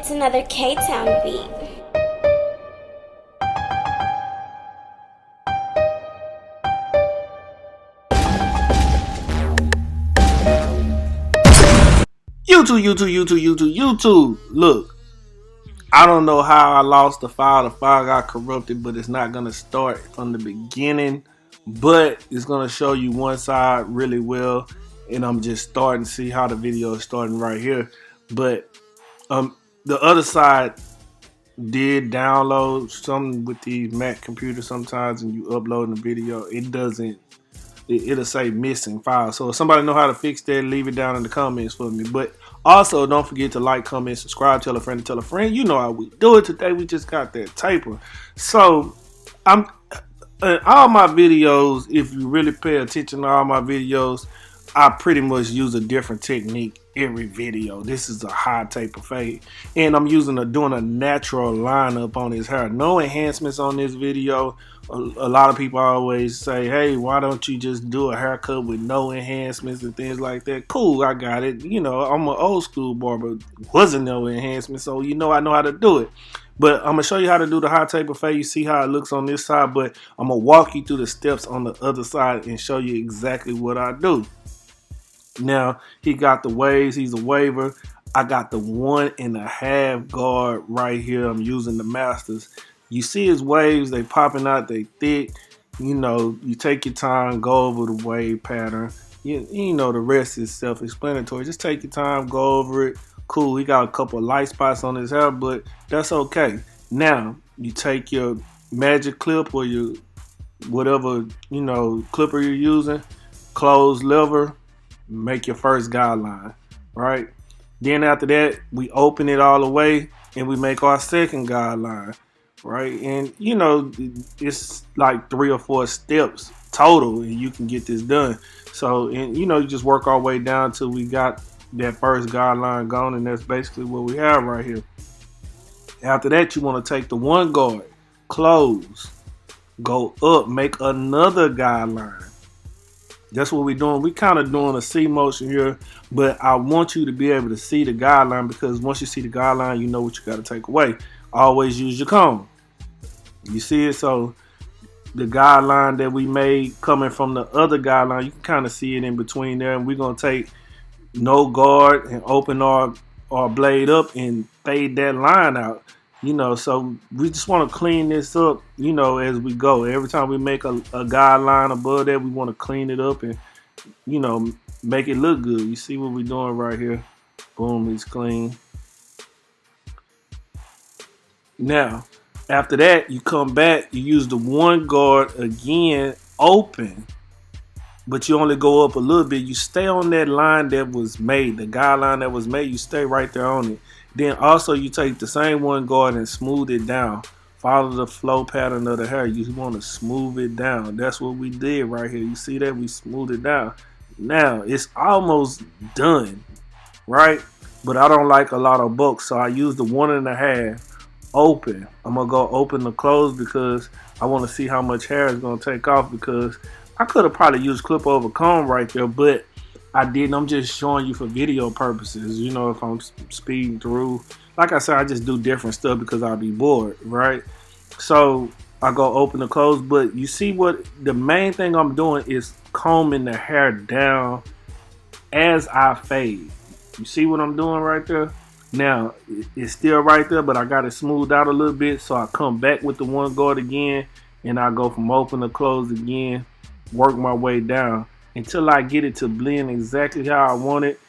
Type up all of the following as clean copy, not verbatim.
It's another K-Town beat. YouTube. Look, I don't know how I lost the file. The file got corrupted, but it's not gonna start from the beginning. But it's gonna show you one side really well, and I'm just starting to see how the video is starting right here. But the other side did download something with the Mac computer sometimes, and you upload the video, it doesn't. It'll say missing file. So if somebody know how to fix that, leave it down in the comments for me. But also don't forget to like, comment, subscribe, tell a friend to tell a friend. You know how we do it. Today we just got that taper. So I'm in all my videos, if you really pay attention to all my videos, I pretty much use a different technique every video. This is a high taper fade, and I'm doing a natural lineup on his hair. No enhancements on this video. A lot of people always say, hey, why don't you just do a haircut with no enhancements and things like that? Cool, I got it. You know, I'm an old school barber. Wasn't no enhancements, so I know how to do it. But I'm going to show you how to do the high taper fade. You see how it looks on this side, but I'm going to walk you through the steps on the other side and show you exactly what I do. Now, he got the waves. He's a waver. I got the 1.5 guard right here. I'm using the Masters. You see his waves, they popping out, they thick. You know, you take your time, go over the wave pattern. You know, the rest is self-explanatory. Just take your time, go over it. Cool, he got a couple of light spots on his hair, but that's okay. Now, you take your magic clip or your whatever, you know, clipper you're using, close lever, make your first guideline, right? Then after that, we open it all the way and we make our second guideline. Right, and you know, it's like 3 or 4 steps total, and you can get this done. So, and you know, you just work our way down till we got that first guideline gone, and that's basically what we have right here. After that, you want to take the 1 guard, close, go up, make another guideline. That's what we're doing. We kind of doing a C motion here, but I want you to be able to see the guideline, because once you see the guideline, you know what you got to take away. Always use your comb. You see it? So the guideline that we made coming from the other guideline, you can kind of see it in between there. And we're going to take no guard and open our blade up and fade that line out. You know, so we just want to clean this up, you know, as we go. Every time we make a guideline above that, we want to clean it up and, you know, make it look good. You see what we're doing right here? Boom, it's clean. Now, after that, you come back, you use the 1 guard again, open, but you only go up a little bit. You stay on that line that was made, the guideline that was made, you stay right there on it. Then also you take the same 1 guard and smooth it down. Follow the flow pattern of the hair. You want to smooth it down. That's what we did right here. You see that? We smoothed it down. Now, it's almost done, right? But I don't like a lot of bulk, so I use the 1.5. Open. I'm gonna go open the close because I want to see how much hair is gonna take off, because I could have probably used clip over comb right there, but I didn't. I'm just showing you for video purposes. You know, if I'm speeding through, like I said, I just do different stuff because I'll be bored, right? So I go open the close, but you see what the main thing I'm doing is combing the hair down as I fade. You see what I'm doing right there? Now, it's still right there, but I got it smoothed out a little bit. So I come back with the 1 guard again, and I go from open to close again, work my way down until I get it to blend exactly how I want it.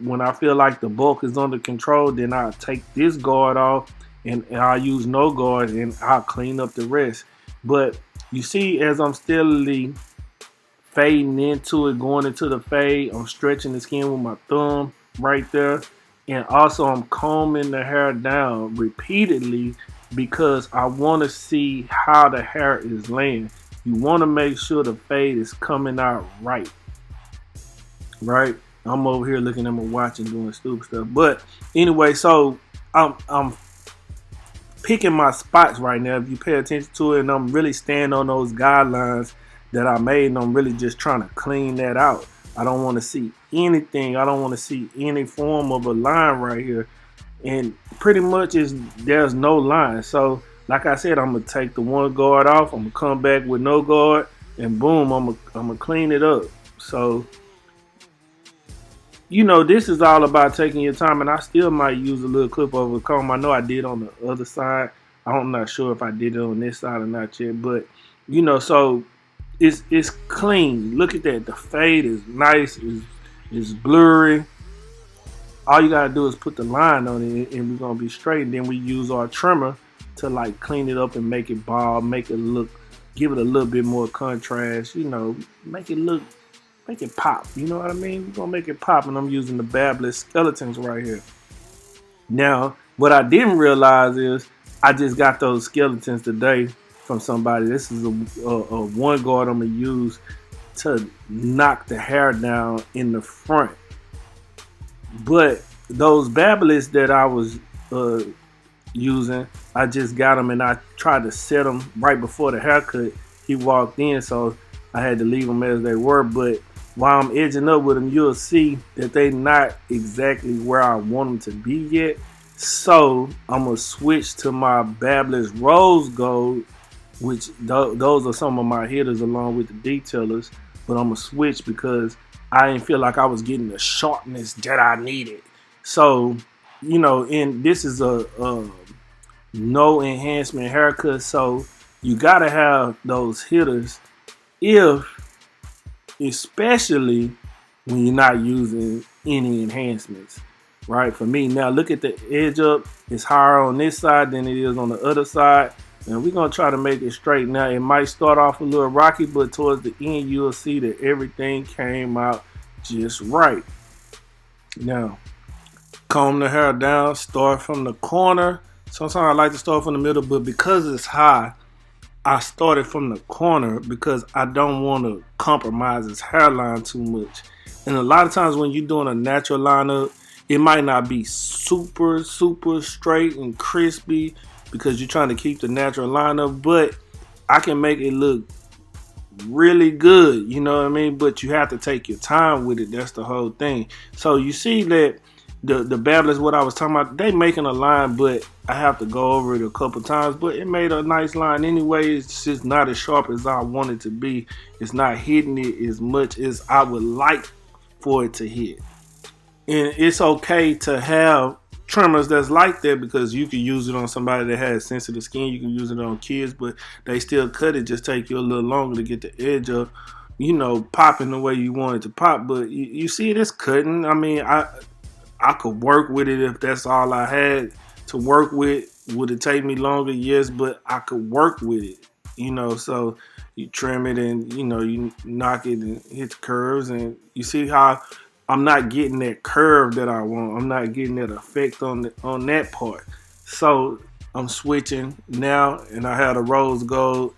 When I feel like the bulk is under control, then I'll take this guard off and I'll use no guard and I'll clean up the rest. But you see, as I'm steadily fading into it, going into the fade, I'm stretching the skin with my thumb right there. And also I'm combing the hair down repeatedly because I want to see how the hair is laying. You want to make sure the fade is coming out right. Right? I'm over here looking at my watch and doing stupid stuff. But anyway, so I'm picking my spots right now. If you pay attention to it, and I'm really staying on those guidelines that I made, and I'm really just trying to clean that out. I don't want to see anything. I don't want to see any form of a line right here. and pretty much there's no line. So like I said, I'm gonna take the one guard off. I'm gonna come back with no guard, and boom, I'm gonna clean it up. So this is all about taking your time, and I still might use a little clip over the comb. I know I did on the other side. I'm not sure if I did it on this side or not yet, but so it's clean. Look at that. The fade is nice. Is blurry. All you gotta do is put the line on it, and we're gonna be straight. And then we use our trimmer to like clean it up and make it bald, make it look, give it a little bit more contrast. Make it look, make it pop. You know what I mean? We're gonna make it pop, and I'm using the Babyliss skeletons right here. Now, what I didn't realize is I just got those skeletons today from somebody. This is a one guard I'm gonna use to knock the hair down in the front. But those Babyliss that I was using, I just got them and I tried to set them right before the haircut. He walked in, so I had to leave them as they were. But while I'm edging up with them, you'll see that they not exactly where I want them to be yet. So I'm gonna switch to my Babyliss Rose Gold, which those are some of my hitters along with the detailers. But I'm gonna switch because I didn't feel like I was getting the sharpness that I needed. So, and this is a no enhancement haircut, so you gotta have those hitters, if especially when you're not using any enhancements, right? For me, now look at the edge up. It's higher on this side than it is on the other side. And we're going to try to make it straight. Now, it might start off a little rocky, but towards the end, you'll see that everything came out just right. Now, comb the hair down, start from the corner. Sometimes I like to start from the middle, but because it's high, I started from the corner because I don't want to compromise his hairline too much. And a lot of times when you're doing a natural lineup, it might not be super, super straight and crispy because you're trying to keep the natural lineup, but I can make it look really good, you know what I mean? But you have to take your time with it. That's the whole thing. So you see that the Babyliss, what I was talking about, they making a line, but I have to go over it a couple times. But it made a nice line anyway. It's just not as sharp as I want it to be. It's not hitting it as much as I would like for it to hit. And it's okay to have trimmers that's like that because you can use it on somebody that has sensitive skin. You can use it on kids, but they still cut it. Just take you a little longer to get the edge up, popping the way you want it to pop. But you see it is cutting. I mean, I could work with it if that's all I had to work with. Would it take me longer? Yes, but I could work with it. So you trim it and you knock it and hit the curves, and you see how I'm not getting that curve that I want. I'm not getting that effect on that part. So I'm switching now, and I have the rose gold.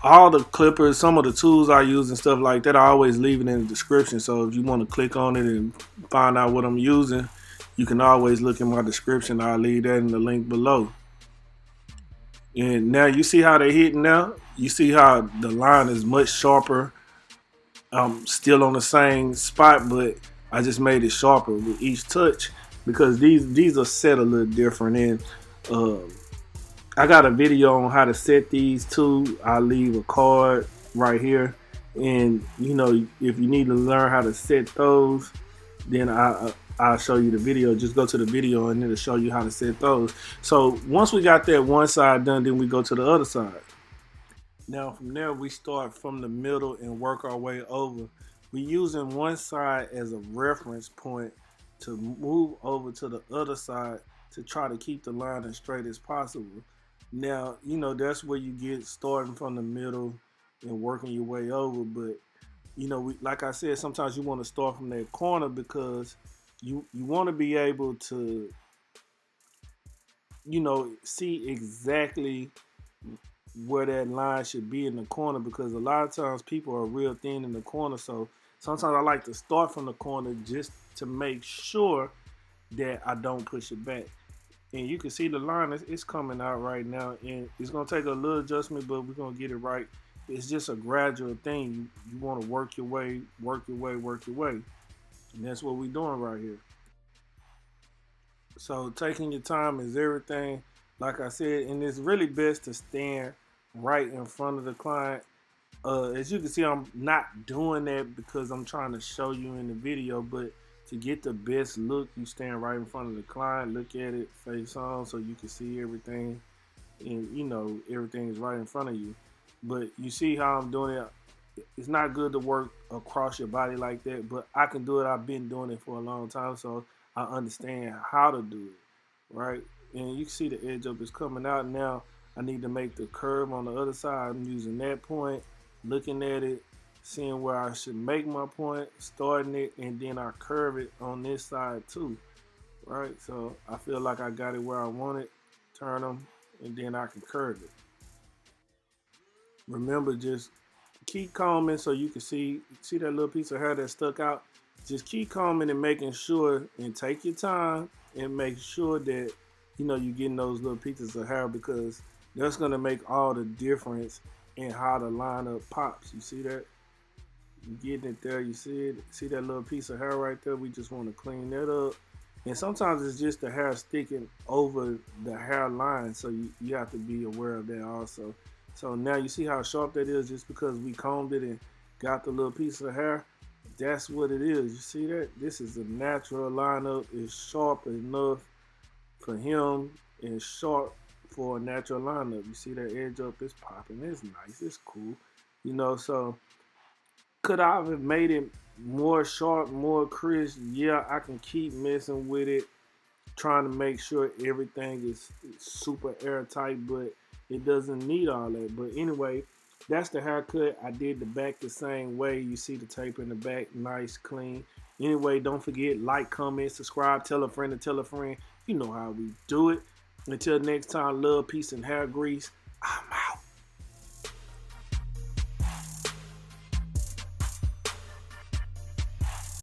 All the clippers, some of the tools I use and stuff like that, I always leave it in the description. So if you want to click on it and find out what I'm using, you can always look in my description. I'll leave that in the link below. And now you see how they hit now? You see how the line is much sharper. I'm still on the same spot, but I just made it sharper with each touch because these are set a little different. And I got a video on how to set these too. I'll leave a card right here. And if you need to learn how to set those, then I'll show you the video. Just go to the video and it'll show you how to set those. So once we got that one side done, then we go to the other side. Now from there we start from the middle and work our way over. We're using one side as a reference point to move over to the other side to try to keep the line as straight as possible. Now, that's where you get starting from the middle and working your way over. But, like I said, sometimes you want to start from that corner because you want to be able to, see exactly where that line should be in the corner, because a lot of times people are real thin in the corner. So sometimes I like to start from the corner just to make sure that I don't push it back. And you can see the line is coming out right now, and it's going to take a little adjustment, but we're going to get it right. It's just a gradual thing. You want to work your way, work your way, work your way. And that's what we're doing right here. So taking your time is everything. Like I said, and it's really best to stand right in front of the client. As you can see, I'm not doing that because I'm trying to show you in the video, but to get the best look, you stand right in front of the client, look at it face on so you can see everything, and you know everything is right in front of you. But you see how I'm doing it. It's not good to work across your body like that, but I can do it. I've been doing it for a long time, so I understand how to do it, right? And you can see the edge up is coming out now. I need to make the curve on the other side. I'm using that point, looking at it, seeing where I should make my point, starting it, and then I curve it on this side too, right? So I feel like I got it where I want it, turn them, and then I can curve it. Remember, just keep combing so you can see that little piece of hair that stuck out. Just keep combing and making sure, and take your time and make sure that you know you're getting those little pieces of hair, because that's gonna make all the difference in how the lineup pops. You see that? You getting it there. You see it. See that little piece of hair right there? We just want to clean that up. And sometimes it's just the hair sticking over the hairline, so you have to be aware of that also. So now you see how sharp that is just because we combed it and got the little piece of hair. That's what it is. You see that? This is a natural lineup. It's sharp enough for him and sharp for a natural lineup. You see that edge up is popping. It's nice. It's cool. You know, so could I have made it more sharp, more crisp? Yeah, I can keep messing with it, trying to make sure everything is super airtight, but it doesn't need all that. But anyway, that's the haircut. I did the back the same way. You see the tape in the back, nice, clean. Anyway, don't forget, like, comment, subscribe, tell a friend to tell a friend. You know how we do it. Until next time, love, peace, and hair grease. I'm out.